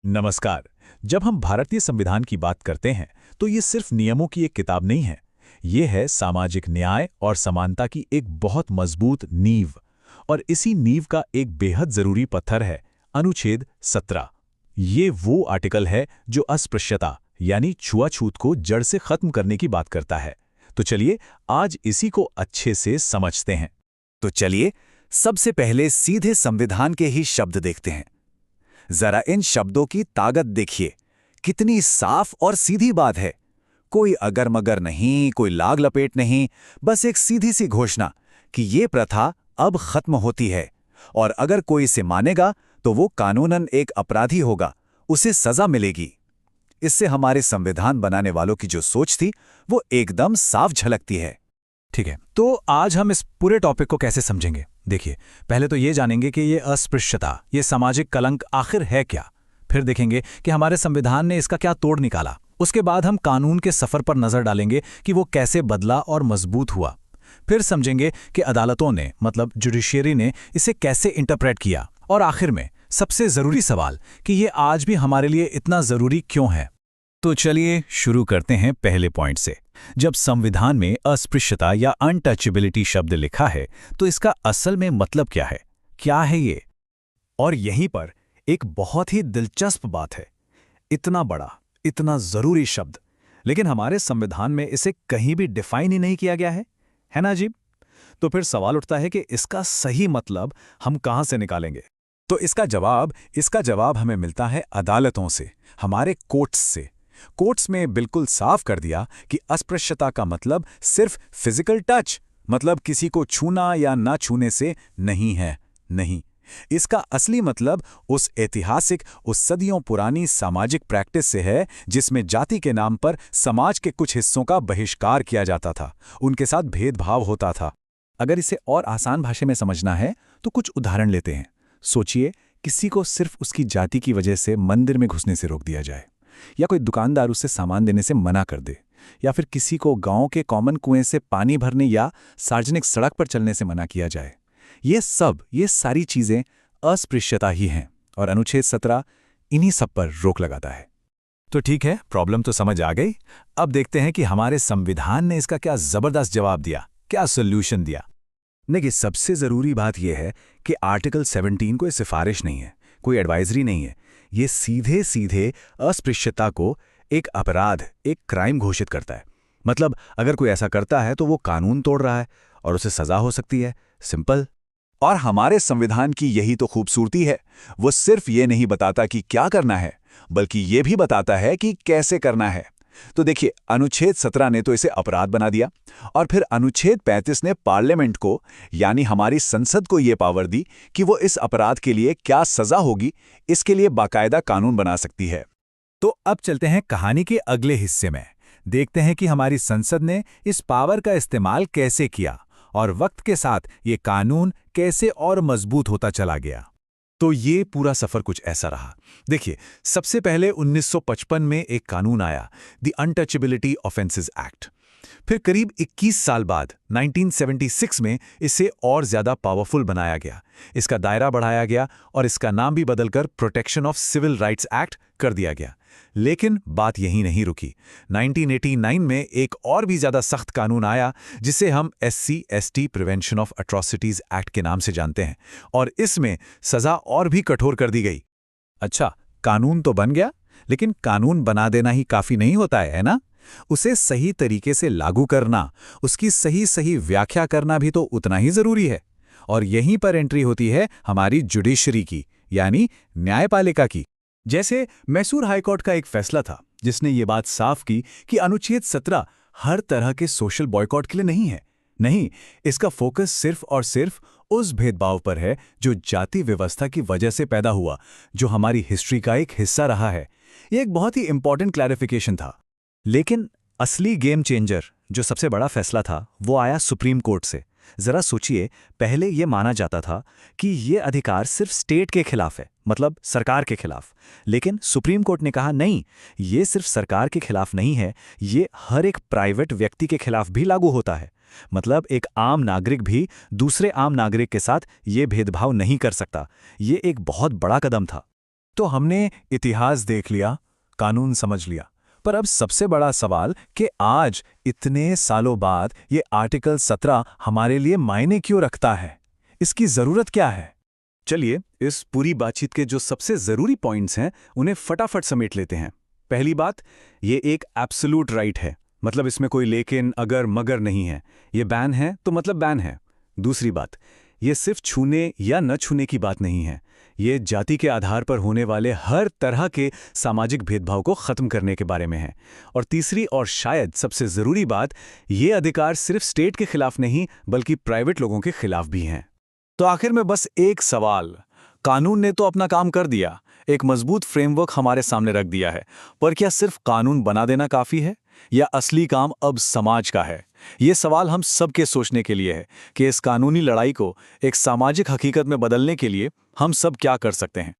नमस्कार। जब हम भारतीय संविधान की बात करते हैं तो ये सिर्फ नियमों की एक किताब नहीं है। ये है सामाजिक न्याय और समानता की एक बहुत मजबूत नींव। और इसी नींव का एक बेहद जरूरी पत्थर है अनुच्छेद 17। ये वो आर्टिकल है जो अस्पृश्यता यानी छुआछूत को जड़ से खत्म करने की बात करता है। तो चलिए आज इसी को अच्छे से समझते हैं। तो चलिए सबसे पहले सीधे संविधान के ही शब्द देखते हैं। जरा इन शब्दों की ताकत देखिए, कितनी साफ और सीधी बात है। कोई अगर मगर नहीं, कोई लाग लपेट नहीं, बस एक सीधी सी घोषणा कि ये प्रथा अब खत्म होती है और अगर कोई इसे मानेगा तो वो कानूनन एक अपराधी होगा, उसे सजा मिलेगी। इससे हमारे संविधान बनाने वालों की जो सोच थी वो एकदम साफ झलकती है। ठीक है, तो आज हम इस पूरे टॉपिक को कैसे समझेंगे? देखिए, पहले तो ये जानेंगे कि ये अस्पृश्यता, ये सामाजिक कलंक आखिर है क्या। फिर देखेंगे कि हमारे संविधान ने इसका क्या तोड़ निकाला। उसके बाद हम कानून के सफर पर नजर डालेंगे कि वो कैसे बदला और मजबूत हुआ। फिर समझेंगे कि अदालतों ने, मतलब जुडिशियरी ने, इसे कैसे इंटरप्रेट किया। और आखिर में सबसे जरूरी सवाल कि ये आज भी हमारे लिए इतना जरूरी क्यों है। तो चलिए शुरू करते हैं पहले पॉइंट से। जब संविधान में अस्पृश्यता या अनटचेबिलिटी शब्द लिखा है तो इसका असल में मतलब क्या है ये? और यहीं पर एक बहुत ही दिलचस्प बात है। इतना बड़ा, इतना जरूरी शब्द, लेकिन हमारे संविधान में इसे कहीं भी डिफाइन ही नहीं किया गया है ना अजीब? तो फिर सवाल उठता है कि इसका सही मतलब हम कहां से निकालेंगे? तो इसका जवाब हमें मिलता है अदालतों से, हमारे कोर्ट्स से। कोर्ट्स में बिल्कुल साफ कर दिया कि अस्पृश्यता का मतलब सिर्फ फिजिकल टच, मतलब किसी को छूना या ना छूने से नहीं है। नहीं, इसका असली मतलब उस ऐतिहासिक, उस सदियों पुरानी सामाजिक प्रैक्टिस से है जिसमें जाति के नाम पर समाज के कुछ हिस्सों का बहिष्कार किया जाता था, उनके साथ भेदभाव होता था। अगर इसे और आसान भाषा में समझना है तो कुछ उदाहरण लेते हैं। सोचिए, किसी को सिर्फ उसकी जाति की वजह से मंदिर में घुसने से रोक दिया जाए, या कोई दुकानदार उसे सामान देने से मना कर दे, या फिर किसी को गांव के कॉमन कुएं से पानी भरने या सार्वजनिक सड़क पर चलने से मना किया जाए। ये सारी चीजें अस्पृश्यता ही हैं और अनुच्छेद 17 इन्हीं सब पर रोक लगाता है। तो ठीक है, प्रॉब्लम तो समझ आ गई। अब देखते हैं कि हमारे संविधान ने इसका क्या जबरदस्त जवाब दिया, क्या सोल्यूशन दिया। देखिए, सबसे जरूरी बात यह है कि आर्टिकल 17 कोई सिफारिश नहीं है, कोई एडवाइजरी नहीं है। ये सीधे सीधे अस्पृश्यता को एक अपराध, एक क्राइम घोषित करता है। मतलब अगर कोई ऐसा करता है तो वो कानून तोड़ रहा है और उसे सजा हो सकती है। सिंपल। और हमारे संविधान की यही तो खूबसूरती है। वो सिर्फ ये नहीं बताता कि क्या करना है, बल्कि ये भी बताता है कि कैसे करना है। तो देखिए, अनुच्छेद 17 ने तो इसे अपराध बना दिया, और फिर अनुच्छेद 35 ने पार्लियामेंट को, यानी हमारी संसद को ये पावर दी कि वो इस अपराध के लिए क्या सजा होगी, इसके लिए बाकायदा कानून बना सकती है। तो अब चलते हैं कहानी के अगले हिस्से में। देखते हैं कि हमारी संसद ने इस पावर का इस्तेमाल कैसे किया और वक्त के साथ ये कानून कैसे और मजबूत होता चला गया। तो ये पूरा सफर कुछ ऐसा रहा। देखिए, सबसे पहले 1955 में एक कानून आया, द अनटचेबिलिटी ऑफेंसेस एक्ट। फिर करीब 21 साल बाद 1976 में इसे और ज्यादा पावरफुल बनाया गया। इसका दायरा बढ़ाया गया और इसका नाम भी बदलकर protection of civil rights act कर दिया गया। लेकिन बात यहीं नहीं रुकी। 1989 में एक और भी ज्यादा सख्त कानून आया, जिसे हम SC/ST prevention of atrocities act के नाम से जानते हैं, और इसमें सजा और भी कठोर कर दी गई। अच्छा, कानून तो बन गया, लेकिन कानून बना देना ही काफी नहीं होता है ना? उसे सही तरीके से लागू करना, उसकी सही व्याख्या करना भी तो उतना ही जरूरी है। और यहीं पर एंट्री होती है हमारी जुडिशरी की, यानी न्यायपालिका की। जैसे मैसूर हाईकोर्ट का एक फैसला था जिसने ये बात साफ की कि अनुच्छेद 17 हर तरह के सोशल बॉयकॉट के लिए नहीं है। नहीं, इसका फोकस सिर्फ और सिर्फ उस भेदभाव पर है जो जाति व्यवस्था की वजह से पैदा हुआ, जो हमारी हिस्ट्री का एक हिस्सा रहा है। ये एक बहुत ही इंपॉर्टेंट क्लैरिफिकेशन था। लेकिन असली गेम चेंजर, जो सबसे बड़ा फैसला था, वो आया सुप्रीम कोर्ट से। जरा सोचिए, पहले ये माना जाता था कि ये अधिकार सिर्फ स्टेट के खिलाफ है, मतलब सरकार के खिलाफ। लेकिन सुप्रीम कोर्ट ने कहा नहीं, ये सिर्फ सरकार के खिलाफ नहीं है, ये हर एक प्राइवेट व्यक्ति के खिलाफ भी लागू होता है। मतलब एक आम नागरिक भी दूसरे आम नागरिक के साथ ये भेदभाव नहीं कर सकता। ये एक बहुत बड़ा कदम था। तो हमने इतिहास देख लिया, कानून समझ लिया, पर अब सबसे बड़ा सवाल कि आज इतने सालों बाद ये आर्टिकल 17 हमारे लिए मायने क्यों रखता है? इसकी जरूरत क्या है? चलिए, इस पूरी बातचीत के जो सबसे ज़रूरी पॉइंट्स हैं उन्हें फटाफट समेट लेते हैं। पहली बात, ये एक एब्सोल्यूट राइट है, मतलब इसमें कोई लेकिन अगर मगर नहीं है। ये बैन है तो मतलब बैन है। दूसरी बात, ये सिर्फ छूने या न छूने की बात नहीं है। ये जाति के आधार पर होने वाले हर तरह के सामाजिक भेदभाव को ख़त्म करने के बारे में है। और तीसरी और शायद सबसे ज़रूरी बात, ये अधिकार सिर्फ स्टेट के खिलाफ नहीं बल्कि प्राइवेट लोगों के खिलाफ भी हैं। तो आखिर में बस एक सवाल, कानून ने तो अपना काम कर दिया, एक मजबूत फ्रेमवर्क हमारे सामने रख दिया है, पर क्या सिर्फ कानून बना देना काफ़ी है या असली काम अब समाज का है? ये सवाल हम सबके सोचने के लिए है कि इस कानूनी लड़ाई को एक सामाजिक हकीकत में बदलने के लिए हम सब क्या कर सकते हैं।